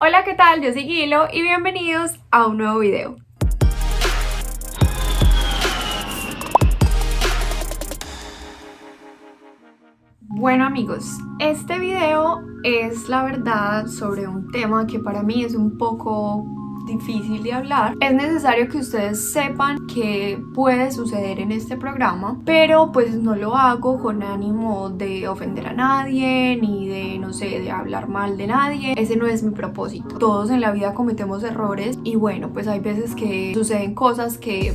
Hola, ¿qué tal? Yo soy Guilo y bienvenidos a un nuevo video. Bueno amigos, este video es la verdad sobre un tema que para mí es un poco difícil de hablar. Es necesario que ustedes sepan que puede suceder en este programa, pero pues no lo hago con ánimo de ofender a nadie, ni de, no sé, de hablar mal de nadie. Ese no es mi propósito. Todos en la vida cometemos errores y bueno, pues hay veces que suceden cosas que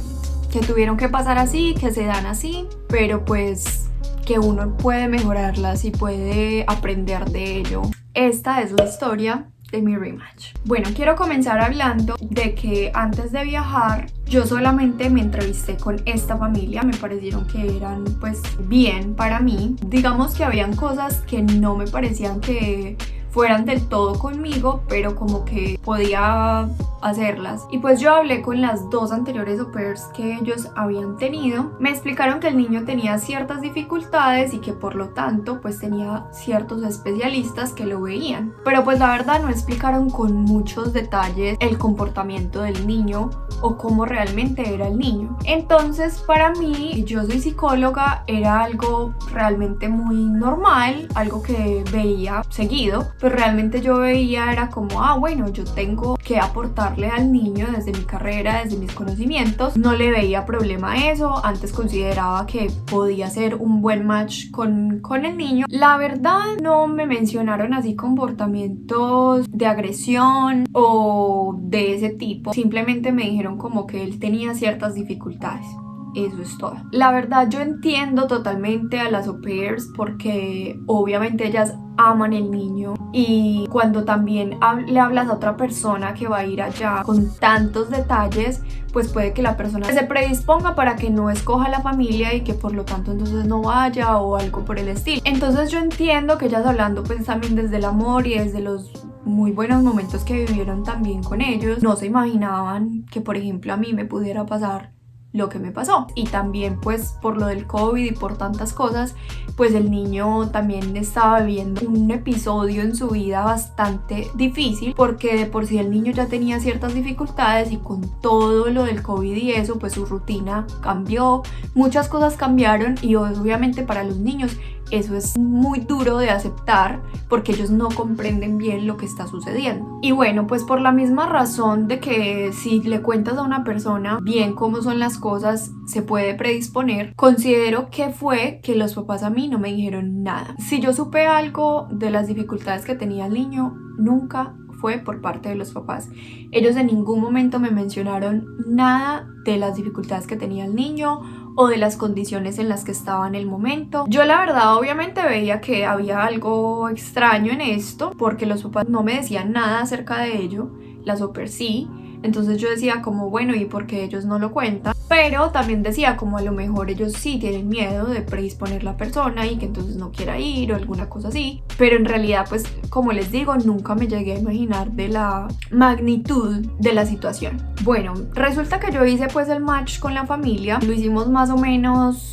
tuvieron que pasar así, que se dan así, pero pues que uno puede mejorarlas y puede aprender de ello. Esta es la historia de mi rematch. Bueno, quiero comenzar hablando de que antes de viajar yo solamente me entrevisté con esta familia. Me parecieron que eran pues bien para mí. Digamos que habían cosas que no me parecían que fueran del todo conmigo, pero como que podía hacerlas. Y pues yo hablé con las dos anteriores au pairs que ellos habían tenido. Me explicaron que el niño tenía ciertas dificultades y que por lo tanto pues tenía ciertos especialistas que lo veían. Pero pues la verdad no explicaron con muchos detalles el comportamiento del niño o cómo realmente era el niño. Entonces para mí, yo soy psicóloga, era algo realmente muy normal, algo que veía seguido, pero realmente yo veía era como, bueno, yo tengo que aportarle al niño desde mi carrera, desde mis conocimientos. No le veía problema a eso. Antes consideraba que podía ser un buen match con el niño. La verdad no me mencionaron así comportamientos de agresión o de ese tipo. Simplemente me dijeron como que él tenía ciertas dificultades. Eso es todo. La verdad yo entiendo totalmente a las au pairs porque obviamente ellas aman el niño, y cuando también le hablas a otra persona que va a ir allá con tantos detalles, pues puede que la persona se predisponga para que no escoja la familia y que por lo tanto entonces no vaya o algo por el estilo. Entonces yo entiendo que ellas, hablando pues también desde el amor y desde los muy buenos momentos que vivieron también con ellos, no se imaginaban que por ejemplo a mí me pudiera pasar lo que me pasó. Y también pues por lo del COVID y por tantas cosas, pues el niño también estaba viviendo un episodio en su vida bastante difícil, porque de por sí el niño ya tenía ciertas dificultades y con todo lo del COVID y eso, pues su rutina cambió, muchas cosas cambiaron, y obviamente para los niños eso es muy duro de aceptar porque ellos no comprenden bien lo que está sucediendo. Y bueno, pues por la misma razón de que si le cuentas a una persona bien cómo son las cosas, se puede predisponer, considero que fue que los papás a mí no me dijeron nada. Si yo supe algo de las dificultades que tenía el niño, nunca fue por parte de los papás. Ellos en ningún momento me mencionaron nada de las dificultades que tenía el niño o de las condiciones en las que estaba en el momento. Yo la verdad obviamente veía que había algo extraño en esto, porque los papás no me decían nada acerca de ello, las au pairs sí. Entonces yo decía como, bueno, ¿y por qué ellos no lo cuentan? Pero también decía como, a lo mejor ellos sí tienen miedo de predisponer la persona y que entonces no quiera ir o alguna cosa así. Pero en realidad, pues como les digo, nunca me llegué a imaginar de la magnitud de la situación. Bueno, resulta que yo hice pues el match con la familia. Lo hicimos más o menos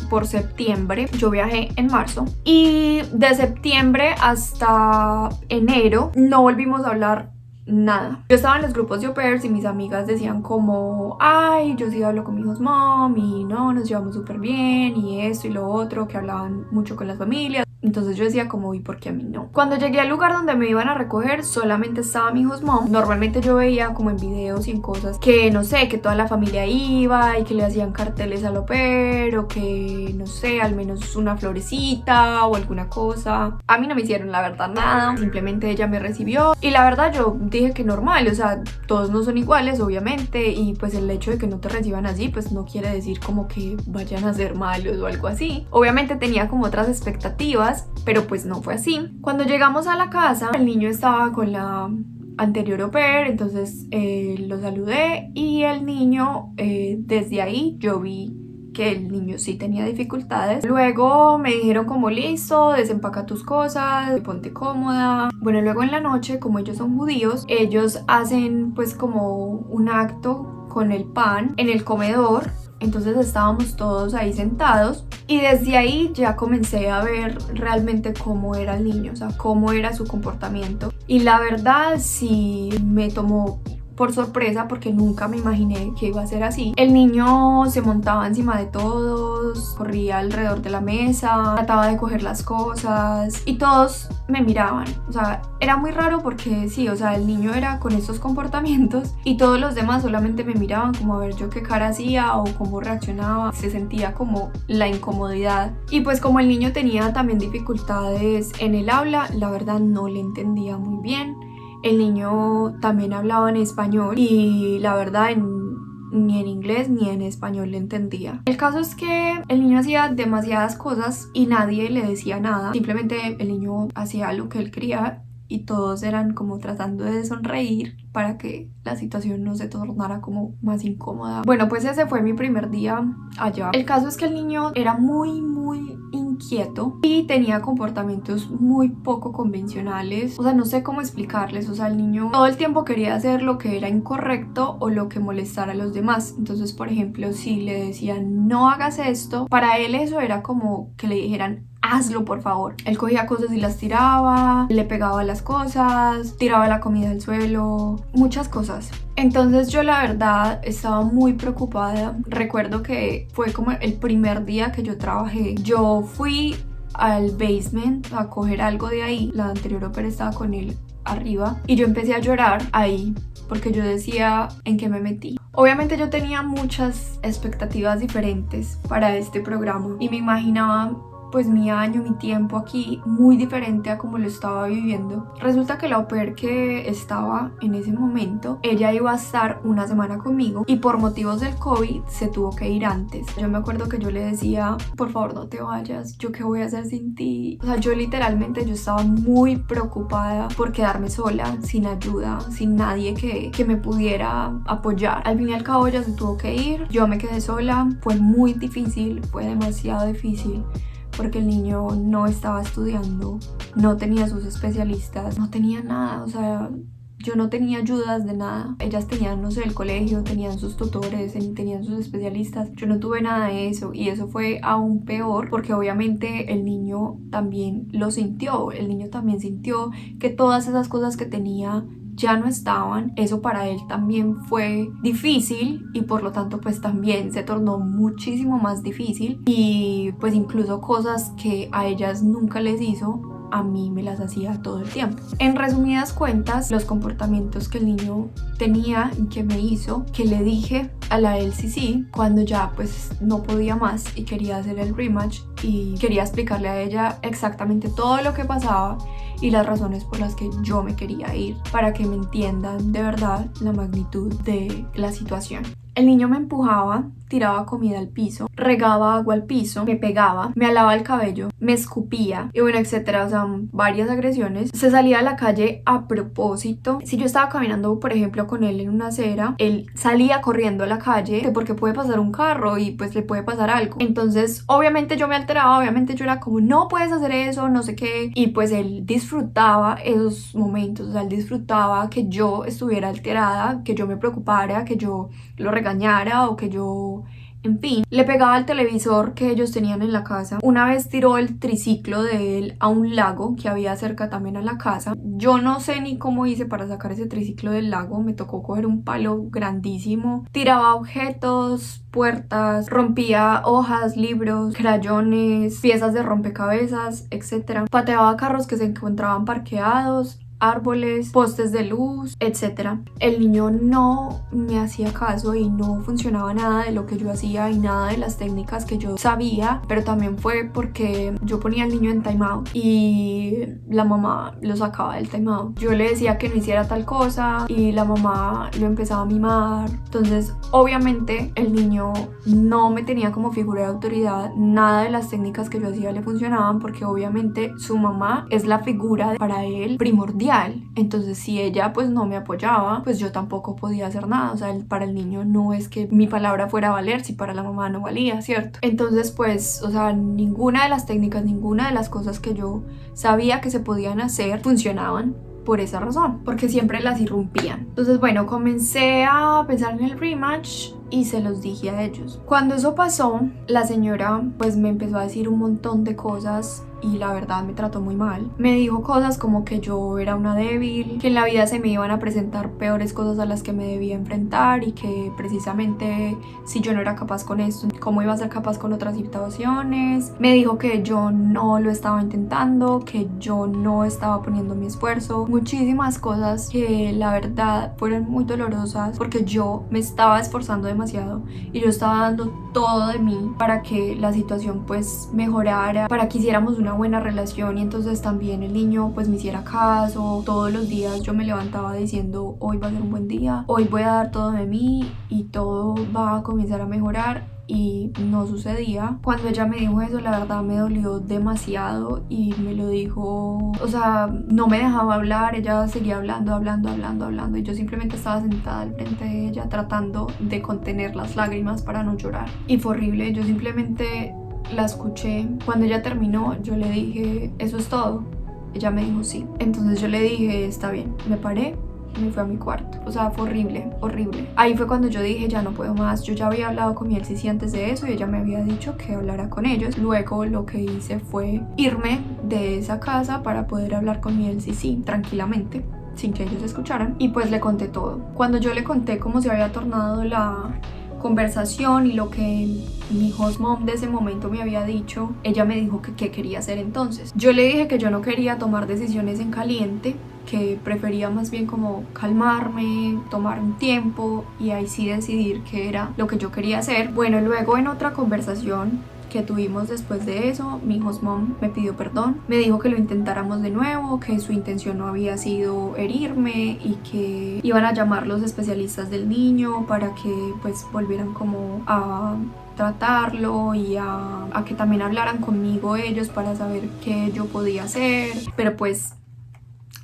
por septiembre. Yo viajé en marzo y de septiembre hasta enero no volvimos a hablar nada. Yo estaba en los grupos de au pairs y mis amigas decían como, ay, yo sí hablo con mi host mom y no, nos llevamos súper bien y esto y lo otro, que hablaban mucho con las familias. Entonces yo decía como, ¿y por qué a mí no? Cuando llegué al lugar donde me iban a recoger, solamente estaba mi host mom. Normalmente yo veía como en videos y en cosas que, no sé, que toda la familia iba y que le hacían carteles al au pair, o que, no sé, al menos una florecita o alguna cosa. A mí no me hicieron la verdad nada, simplemente ella me recibió y la verdad yo dije que normal, o sea, todos no son iguales obviamente, y pues el hecho de que no te reciban así pues no quiere decir como que vayan a ser malos o algo así. Obviamente tenía como otras expectativas, pero pues no fue así. Cuando llegamos a la casa, el niño estaba con la anterior au pair, entonces lo saludé y el niño, desde ahí yo vi que el niño sí tenía dificultades. Luego me dijeron como, listo, desempaca tus cosas, ponte cómoda. Bueno, luego en la noche, como ellos son judíos, ellos hacen pues como un acto con el pan en el comedor. Entonces estábamos todos ahí sentados y desde ahí ya comencé a ver realmente cómo era el niño, o sea, cómo era su comportamiento. Y la verdad sí me tomó por sorpresa porque nunca me imaginé que iba a ser así. El niño se montaba encima de todos, corría alrededor de la mesa, trataba de coger las cosas y todos me miraban. O sea, era muy raro porque sí, o sea, el niño era con estos comportamientos y todos los demás solamente me miraban como a ver yo qué cara hacía o cómo reaccionaba. Se sentía como la incomodidad. Y pues como el niño tenía también dificultades en el habla, la verdad no le entendía muy bien. El niño también hablaba en español y la verdad ni en inglés ni en español le entendía. El caso es que el niño hacía demasiadas cosas y nadie le decía nada. Simplemente el niño hacía lo que él quería y todos eran como tratando de sonreír para que la situación no se tornara como más incómoda. Bueno, pues ese fue mi primer día allá. El caso es que el niño era muy inquieto y tenía comportamientos muy poco convencionales. O sea, no sé cómo explicarles. O sea, el niño todo el tiempo quería hacer lo que era incorrecto o lo que molestara a los demás. Entonces, por ejemplo, si le decían no hagas esto, para él eso era como que le dijeran hazlo por favor. Él cogía cosas y las tiraba, le pegaba las cosas, tiraba la comida al suelo, muchas cosas. Entonces yo la verdad estaba muy preocupada. Recuerdo que fue como el primer día que yo trabajé. Yo fui al basement a coger algo de ahí. La anterior ópera estaba con él arriba y yo empecé a llorar ahí porque yo decía en qué me metí. Obviamente yo tenía muchas expectativas diferentes para este programa y me imaginaba pues mi año, mi tiempo aquí muy diferente a como lo estaba viviendo. Resulta que la au pair que estaba en ese momento, ella iba a estar una semana conmigo y por motivos del COVID se tuvo que ir antes. Yo me acuerdo que yo le decía, por favor no te vayas, yo qué voy a hacer sin ti. O sea, yo literalmente yo estaba muy preocupada por quedarme sola, sin ayuda, sin nadie que me pudiera apoyar. Al fin y al cabo ella se tuvo que ir, yo me quedé sola, fue muy difícil, fue demasiado difícil. Porque el niño no estaba estudiando, no tenía sus especialistas, no tenía nada, o sea, yo no tenía ayudas de nada. Ellas tenían, no sé, el colegio, tenían sus tutores, tenían sus especialistas. Yo no tuve nada de eso y eso fue aún peor porque obviamente el niño también lo sintió. El niño también sintió que todas esas cosas que tenía ya no estaban. Eso para él también fue difícil y por lo tanto pues también se tornó muchísimo más difícil y pues incluso cosas que a ellas nunca les hizo, a mí me las hacía todo el tiempo. En resumidas cuentas, los comportamientos que el niño tenía y que me hizo, que le dije a la LCC cuando ya pues no podía más y quería hacer el rematch y quería explicarle a ella exactamente todo lo que pasaba y las razones por las que yo me quería ir para que me entiendan de verdad la magnitud de la situación. El niño me empujaba, tiraba comida al piso, regaba agua al piso, me pegaba, me alaba el cabello, me escupía y bueno, etcétera, o sea, varias agresiones. Se salía a la calle a propósito. Si yo estaba caminando, por ejemplo, con él en una acera, él salía corriendo a la calle porque puede pasar un carro y pues le puede pasar algo. Entonces, obviamente yo me alteraba, obviamente yo era como, no puedes hacer eso, no sé qué. Y pues él disfrutaba esos momentos, o sea, él disfrutaba que yo estuviera alterada, que yo me preocupara, que yo lo regañara o que yo, en fin, le pegaba al televisor que ellos tenían en la casa. Una vez tiró el triciclo de él a un lago que había cerca también a la casa. Yo no sé ni cómo hice para sacar ese triciclo del lago, me tocó coger un palo grandísimo. Tiraba objetos, puertas, rompía hojas, libros, crayones, piezas de rompecabezas, etc. Pateaba carros que se encontraban parqueados, árboles, postes de luz, etcétera. El niño no me hacía caso y no funcionaba nada de lo que yo hacía y nada de las técnicas que yo sabía, pero también fue porque yo ponía al niño en timeout y la mamá lo sacaba del timeout. Yo le decía que no hiciera tal cosa y la mamá lo empezaba a mimar. Entonces, obviamente, el niño no me tenía como figura de autoridad. Nada de las técnicas que yo hacía le funcionaban porque obviamente su mamá es la figura para él primordial. Entonces si ella pues no me apoyaba, pues yo tampoco podía hacer nada. O sea, para el niño no es que mi palabra fuera a valer si para la mamá no valía, ¿cierto? Entonces pues, o sea, ninguna de las técnicas, ninguna de las cosas que yo sabía que se podían hacer funcionaban por esa razón, porque siempre las irrumpían. Entonces bueno, comencé a pensar en el rematch y se los dije a ellos. Cuando eso pasó, la señora pues me empezó a decir un montón de cosas y la verdad me trató muy mal. Me dijo cosas como que yo era una débil, que en la vida se me iban a presentar peores cosas a las que me debía enfrentar y que precisamente si yo no era capaz con esto, ¿cómo iba a ser capaz con otras situaciones? Me dijo que yo no lo estaba intentando, que yo no estaba poniendo mi esfuerzo, muchísimas cosas que la verdad fueron muy dolorosas porque yo me estaba esforzando demasiado y yo estaba dando todo de mí para que la situación pues mejorara, para que hiciéramos una buena relación y entonces también el niño pues me hiciera caso. Todos los días yo me levantaba diciendo hoy va a ser un buen día, hoy voy a dar todo de mí y todo va a comenzar a mejorar, y no sucedía. Cuando ella me dijo eso, la verdad me dolió demasiado y me lo dijo, o sea, no me dejaba hablar, ella seguía hablando y yo simplemente estaba sentada al frente de ella tratando de contener las lágrimas para no llorar y fue horrible. Yo simplemente la escuché. Cuando ella terminó, yo le dije, ¿eso es todo? Ella me dijo sí. Entonces yo le dije, está bien. Me paré, me fui a mi cuarto. O sea, fue horrible, horrible. Ahí fue cuando yo dije, ya no puedo más. Yo ya había hablado con mi LCC antes de eso y ella me había dicho que hablara con ellos. Luego lo que hice fue irme de esa casa para poder hablar con mi LCC tranquilamente, sin que ellos escucharan, y pues le conté todo. Cuando yo le conté cómo se había tornado la conversación y lo que mi host mom de ese momento me había dicho, ella me dijo que qué quería hacer entonces. Yo le dije que yo no quería tomar decisiones en caliente, que prefería más bien como calmarme, tomar un tiempo y ahí sí decidir qué era lo que yo quería hacer. Bueno, luego en otra conversación que tuvimos después de eso, mi host mom me pidió perdón, me dijo que lo intentáramos de nuevo, que su intención no había sido herirme y que iban a llamar los especialistas del niño para que pues volvieran como a tratarlo y a que también hablaran conmigo ellos para saber qué yo podía hacer, pero pues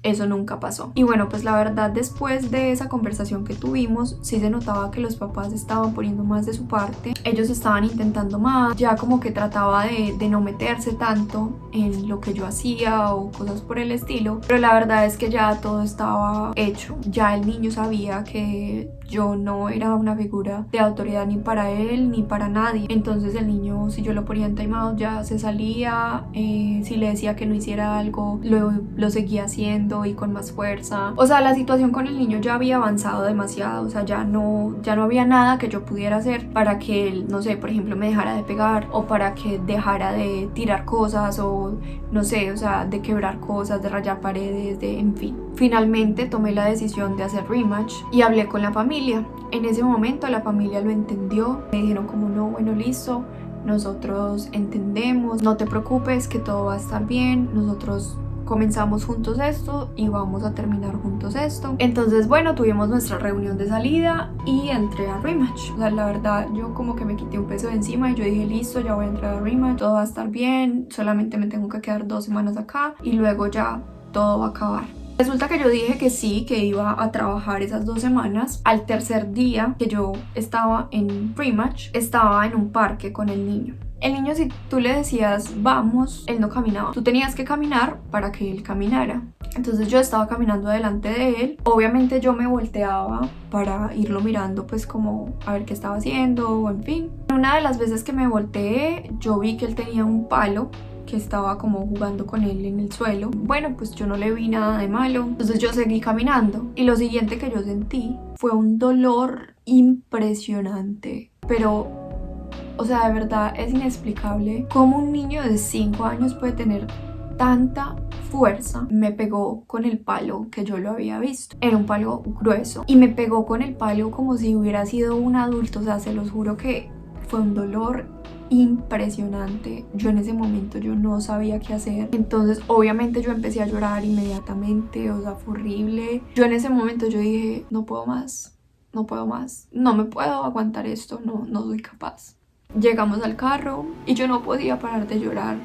eso nunca pasó. Y bueno, pues la verdad, después de esa conversación que tuvimos, sí se notaba que los papás estaban poniendo más de su parte. Ellos estaban intentando más, ya como que trataba de no meterse tanto en lo que yo hacía o cosas por el estilo. Pero la verdad es que ya todo estaba hecho. Ya el niño sabía que yo no era una figura de autoridad ni para él ni para nadie. Entonces el niño, si yo lo ponía en time out, ya se salía. Si le decía que no hiciera algo, lo seguía haciendo y con más fuerza. O sea, la situación con el niño ya había avanzado demasiado. O sea, ya no había nada que yo pudiera hacer para que él, no sé, por ejemplo, me dejara de pegar o para que dejara de tirar cosas o no sé, o sea, de quebrar cosas, de rayar paredes, en fin. Finalmente tomé la decisión de hacer rematch y hablé con la familia. En ese momento la familia lo entendió, me dijeron como no, bueno, listo, nosotros entendemos, no te preocupes que todo va a estar bien, nosotros comenzamos juntos esto y vamos a terminar juntos esto. Entonces bueno, tuvimos nuestra reunión de salida y entré a rematch. O sea, la verdad yo como que me quité un peso de encima y yo dije listo, ya voy a entrar a rematch, todo va a estar bien, solamente me tengo que quedar 2 semanas acá y luego ya todo va a acabar. Resulta que yo dije que sí, que iba a trabajar esas 2 semanas. Al tercer día que yo estaba en rematch, estaba en un parque con el niño. El niño, si tú le decías vamos, él no caminaba. Tú tenías que caminar para que él caminara. Entonces yo estaba caminando delante de él. Obviamente yo me volteaba para irlo mirando pues como a ver qué estaba haciendo o en fin. Una de las veces que me volteé, yo vi que él tenía un palo que estaba como jugando con él en el suelo. Bueno, pues yo no le vi nada de malo. Entonces yo seguí caminando. Y lo siguiente que yo sentí fue un dolor impresionante. Pero, o sea, de verdad es inexplicable cómo un niño de 5 años puede tener tanta fuerza. Me pegó con el palo que yo lo había visto. Era un palo grueso. Y me pegó con el palo como si hubiera sido un adulto. O sea, se los juro que fue un dolor impresionante. Yo en ese momento yo no sabía qué hacer, entonces obviamente yo empecé a llorar inmediatamente. O sea, fue horrible. Yo en ese momento yo dije no puedo más, no puedo más, no me puedo aguantar esto, no soy capaz. Llegamos al carro y yo no podía parar de llorar.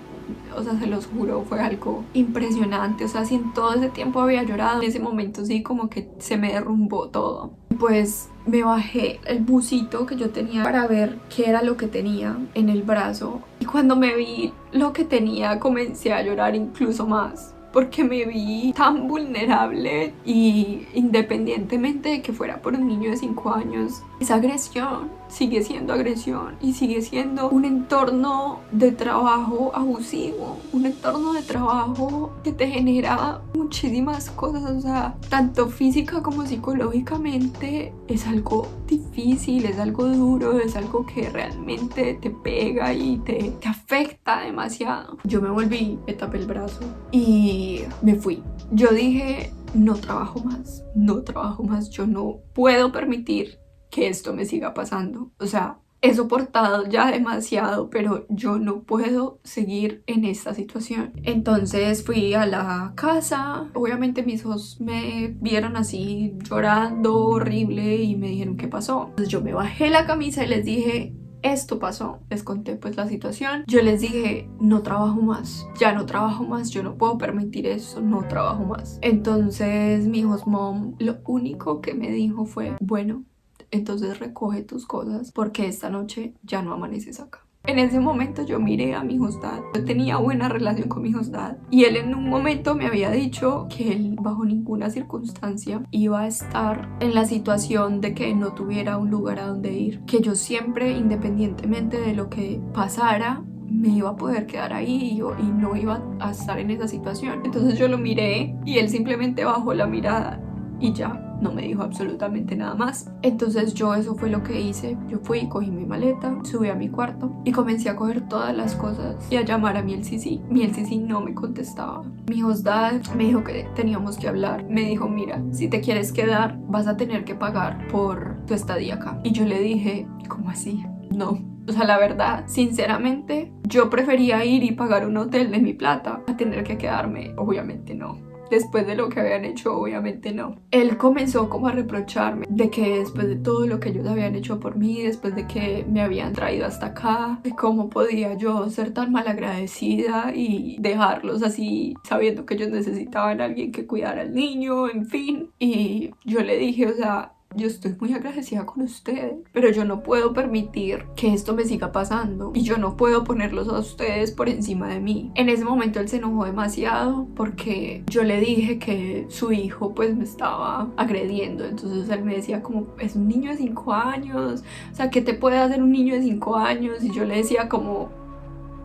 O sea, se los juro, fue algo impresionante. O sea, si en todo ese tiempo había llorado, en ese momento sí como que se me derrumbó todo. Pues me bajé el busito que yo tenía para ver qué era lo que tenía en el brazo. Y cuando me vi lo que tenía, comencé a llorar incluso más. porque me vi tan vulnerable y independientemente de que fuera por un niño de 5 años, esa agresión sigue siendo agresión y sigue siendo un entorno de trabajo abusivo, un entorno de trabajo que te genera muchísimas cosas, o sea, tanto física como psicológicamente. Es algo difícil, es algo duro, es algo que realmente te pega y te afecta demasiado. Yo me volví, me tapé el brazo y me fui. Yo dije, no trabajo más, no trabajo más, yo no puedo permitir que esto me siga pasando. O sea, he soportado ya demasiado, pero yo no puedo seguir en esta situación. Entonces fui a la casa. Obviamente mis hijos me vieron así llorando horrible y me dijeron qué pasó. Entonces yo me bajé la camisa y les dije, esto pasó. Les conté pues la situación. Yo les dije, no trabajo más, ya no trabajo más, yo no puedo permitir eso, no trabajo más. Entonces mi hijos mom lo único que me dijo fue, bueno, entonces recoge tus cosas porque esta noche ya no amaneces acá. En ese momento yo miré a mi hostad. Yo tenía buena relación con mi hostad y él en un momento me había dicho que él bajo ninguna circunstancia iba a estar en la situación de que no tuviera un lugar a donde ir, que yo siempre, independientemente de lo que pasara, me iba a poder quedar ahí y no iba a estar en esa situación. Entonces yo lo miré y él simplemente bajó la mirada y ya. No me dijo absolutamente nada más. Entonces eso fue lo que hice. Yo fui, cogí mi maleta, subí a mi cuarto y comencé a coger todas las cosas y a llamar a Miel Sisi. Miel Sisi no me contestaba. Mi hostad me dijo que teníamos que hablar. Me dijo, mira, si te quieres quedar vas a tener que pagar por tu estadía acá. Y yo le dije, ¿cómo así? No. O sea, la verdad, sinceramente, yo prefería ir y pagar un hotel de mi plata a tener que quedarme. Obviamente no. Después de lo que habían hecho, obviamente no. Él comenzó como a reprocharme de que después de todo lo que ellos habían hecho por mí, después de que me habían traído hasta acá, de cómo podía yo ser tan malagradecida y dejarlos así, sabiendo que ellos necesitaban a alguien que cuidara al niño, en fin. Y yo le dije, o sea, yo estoy muy agradecida con ustedes, pero yo no puedo permitir que esto me siga pasando y yo no puedo ponerlos a ustedes por encima de mí. En ese momento él se enojó demasiado porque yo le dije que su hijo pues me estaba agrediendo. Entonces él me decía como, es un niño de 5 años, o sea, ¿qué te puede hacer un niño de 5 años? Y yo le decía como,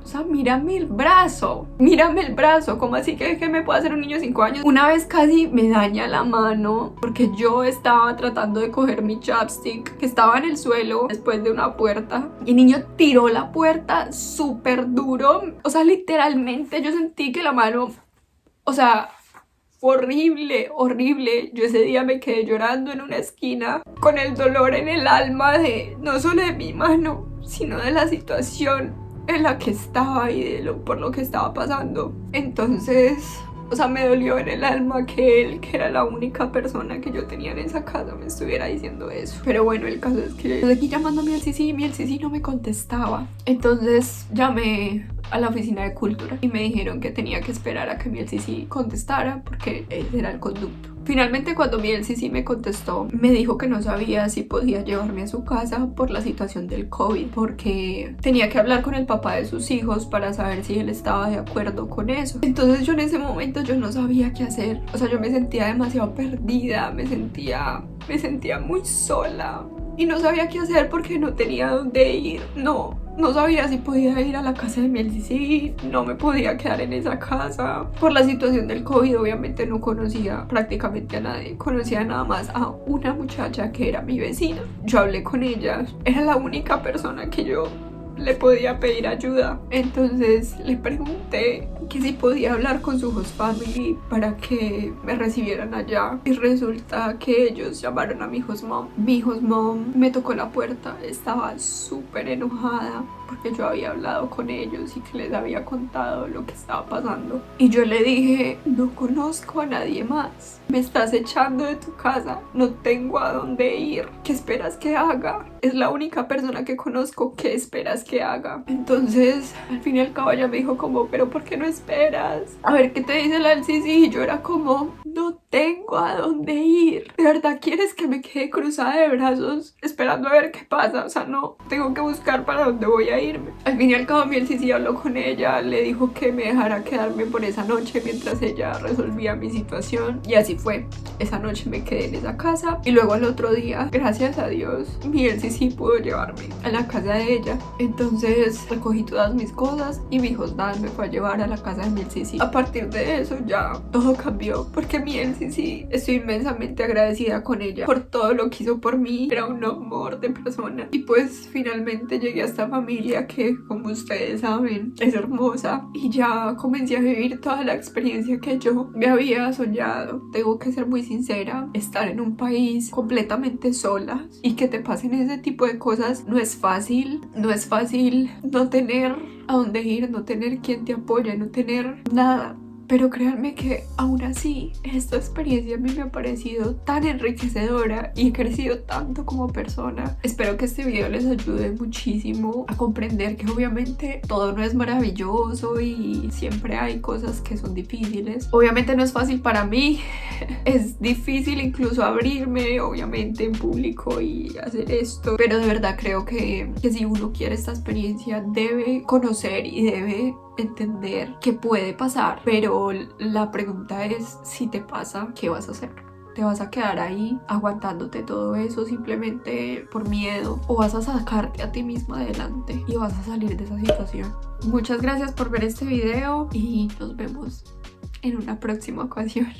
o sea, mírame el brazo, ¿cómo así que me puede hacer un niño de 5 años? Una vez casi me daña la mano porque yo estaba tratando de coger mi chapstick que estaba en el suelo después de una puerta y el niño tiró la puerta súper duro, o sea, literalmente yo sentí que la mano, o sea, horrible, horrible. Yo ese día me quedé llorando en una esquina con el dolor en el alma de no solo de mi mano, sino de la situación en la que estaba y por lo que estaba pasando. Entonces, o sea, me dolió en el alma que él, que era la única persona que yo tenía en esa casa, me estuviera diciendo eso. Pero bueno, el caso es que yo seguí llamando a Miel Sisi no me contestaba. Entonces llamé a la oficina de cultura y me dijeron que tenía que esperar a que Miel Sisi contestara porque ese era el conducto. Finalmente, cuando Miel Sisi me contestó, me dijo que no sabía si podía llevarme a su casa por la situación del COVID, porque tenía que hablar con el papá de sus hijos para saber si él estaba de acuerdo con eso. Entonces yo en ese momento yo no sabía qué hacer. O sea, yo me sentía demasiado perdida, me sentía muy sola y no sabía qué hacer porque no tenía dónde ir. No sabía si podía ir a la casa de Miel Sisi, no me podía quedar en esa casa. Por la situación del COVID, obviamente no conocía prácticamente a nadie. Conocía nada más a una muchacha que era mi vecina. Yo hablé con ella, era la única persona que yo le podía pedir ayuda. Entonces le pregunté que si podía hablar con su host family para que me recibieran allá, y resulta que ellos llamaron a mi host mom. Mi host mom me tocó la puerta, estaba súper enojada porque yo había hablado con ellos y que les había contado lo que estaba pasando. Y yo le dije, no conozco a nadie más, me estás echando de tu casa, no tengo a dónde ir, ¿qué esperas que haga? Es la única persona que conozco, ¿qué esperas que haga? Entonces al fin y al cabo ella me dijo como, pero ¿por qué no esperas? A ver qué te dice la Sisi. Y yo era como, no tengo a dónde ir. ¿De verdad quieres que me quede cruzada de brazos esperando a ver qué pasa? O sea, no, tengo que buscar para dónde voy a irme. Al fin y al cabo, mi Sisi habló con ella, le dijo que me dejara quedarme por esa noche mientras ella resolvía mi situación. Y así fue. Esa noche me quedé en esa casa y luego al otro día, gracias a Dios, mi Sisi pudo llevarme a la casa de ella. Entonces recogí todas mis cosas y mi hostad me fue a llevar a la casa de mi Sisi. A partir de eso ya todo cambió porque mi Sisi, estoy inmensamente agradecida con ella por todo lo que hizo por mí. Era un amor de persona y pues finalmente llegué a esta familia que, como ustedes saben, es hermosa y ya comencé a vivir toda la experiencia que yo me había soñado. Tengo que ser muy sincera, estar en un país completamente sola y que te pasen ese tipo de cosas no es fácil. No es fácil no tener a dónde ir, no tener quien te apoye, no tener nada. Pero créanme que aún así esta experiencia a mí me ha parecido tan enriquecedora y he crecido tanto como persona. Espero que este video les ayude muchísimo a comprender que obviamente todo no es maravilloso y siempre hay cosas que son difíciles. Obviamente no es fácil para mí, es difícil incluso abrirme obviamente en público y hacer esto, pero de verdad creo que si uno quiere esta experiencia debe conocer y debe entender que puede pasar, pero la pregunta es, si te pasa, ¿qué vas a hacer? ¿Te vas a quedar ahí aguantándote todo eso simplemente por miedo? ¿O vas a sacarte a ti misma adelante y vas a salir de esa situación? Muchas gracias por ver este video y nos vemos en una próxima ocasión.